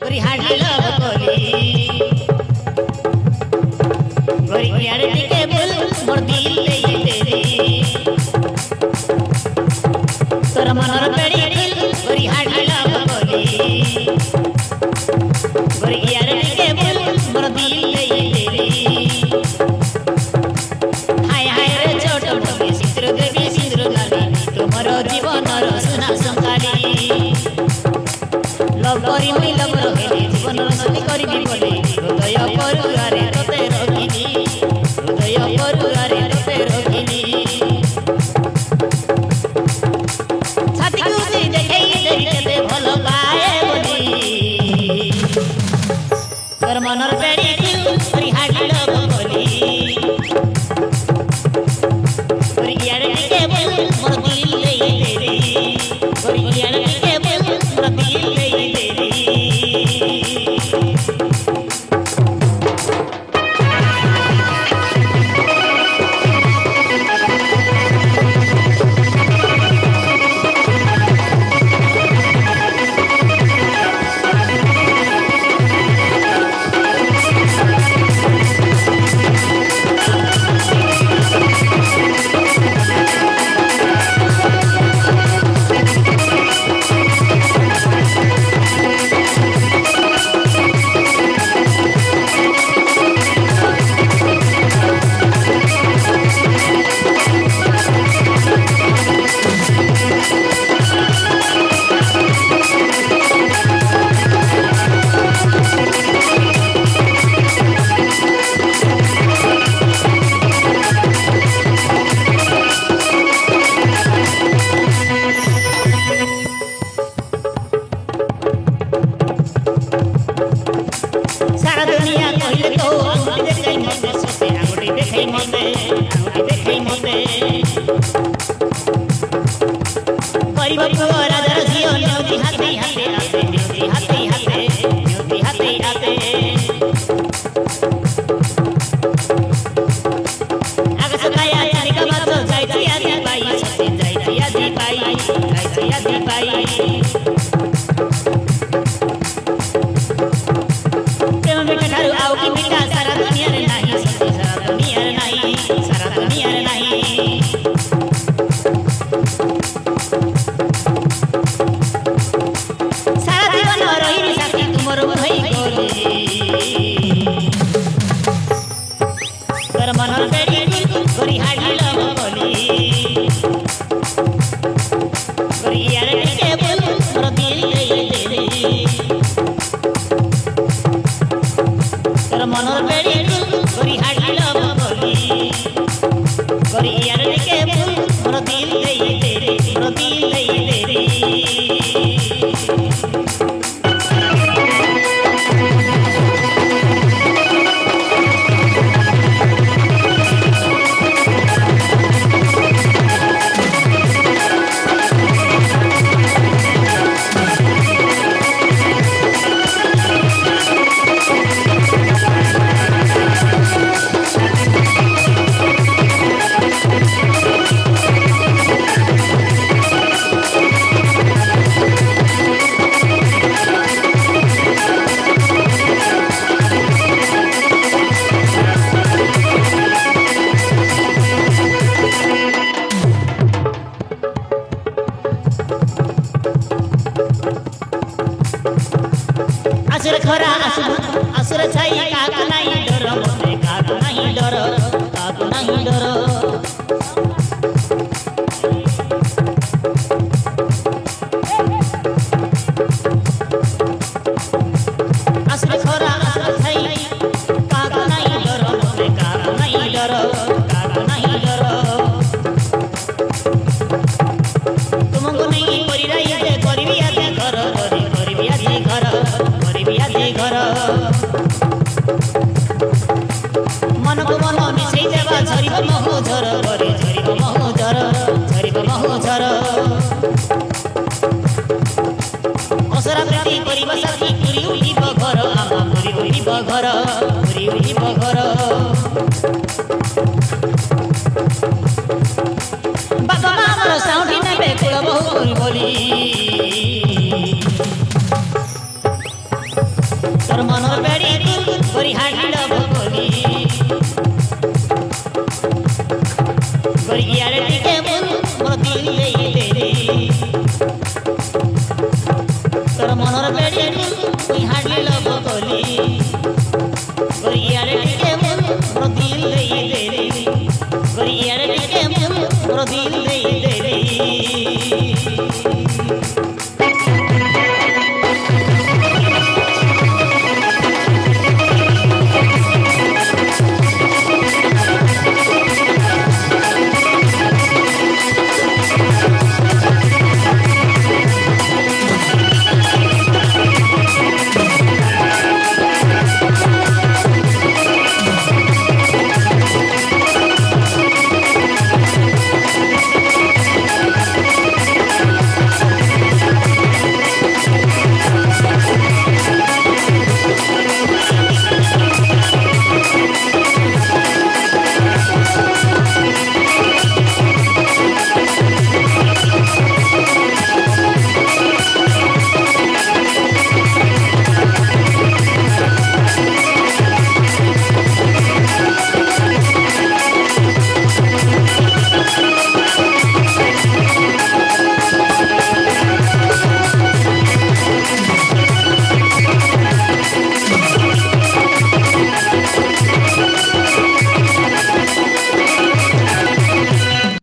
गोरी हाडी लव कोली गोरी यार दिखे बोल मोर दिल ले तेरी तोर मनर पेड़ी दिल गोरी हाडी लव कोली गोरी यार दिखे बोल मोर दिल ले तेरी हाय हाय रे छोट मोटी सिंदूर देवी सिंदूर गाली तुमर जीवन सुना संकाली लव करी मुई लव रहिली जीवन रसली करिबी बोली हृदय परुआरे तते रखिली हृदय परुआरे तते रखिली छाती कुची देखई देई तते भलो पाए बोली तोर मनर पेड़ी दिल गोरी हाडी लव बोली गोरी यारे दिखे बोल मोर दिल ले तेरी गोरी यारे दिखे बोल मोर दिल ले तेरी सारा दुनिया कहिले तो अंगुठी देखई मते सोते अंगुठी देखई मते परिवार को राजा रसियो न्योती हाथे हाथे आते न्योती हाथे हाथे न्योती हाथे आते आगे सताया तनिका बात जाईती आदि पाई सते जाईती आदि पाई जाईती आदि पाई प्रेम बेटा ठारू आओ की बेटा सारा दुनिया रे नाही सते सारा दुनिया रे नाही सारा दुनिया रे नाही सारा जीवन रही साथी तुमर भई गोली तोर मनर पेड़ी गोरी हाडी लव बोली गोरी यार दिखे बोल मोर दिल ले तेरी तोर मनर पेड़ी गोरी हाडी लव बोली गोरी यार दिखे बोल मोर दिल ले तेरी मोर दिल ले तेरी असुर खरा असुर छाई काक नाही डर मोते काक नाही डर काक नाही डर असुर खरा असुर छाई काक नाही डर मोते काक नाही डर काक नाही डर तुमको नहीं करी रही है करबी आते घर करबी आते घर घर मन को मन मिसई देवा झरिब महु झर करे झरिब महु झर असरा प्रीति करिब साथी पुरी उठिब घर आमा पुरी उठिब घर बाबा मामर साउठी नेबे कुल बहु बोली তোর মনের বেড়ি ফুল করি হারিল বলি করি ইয়ার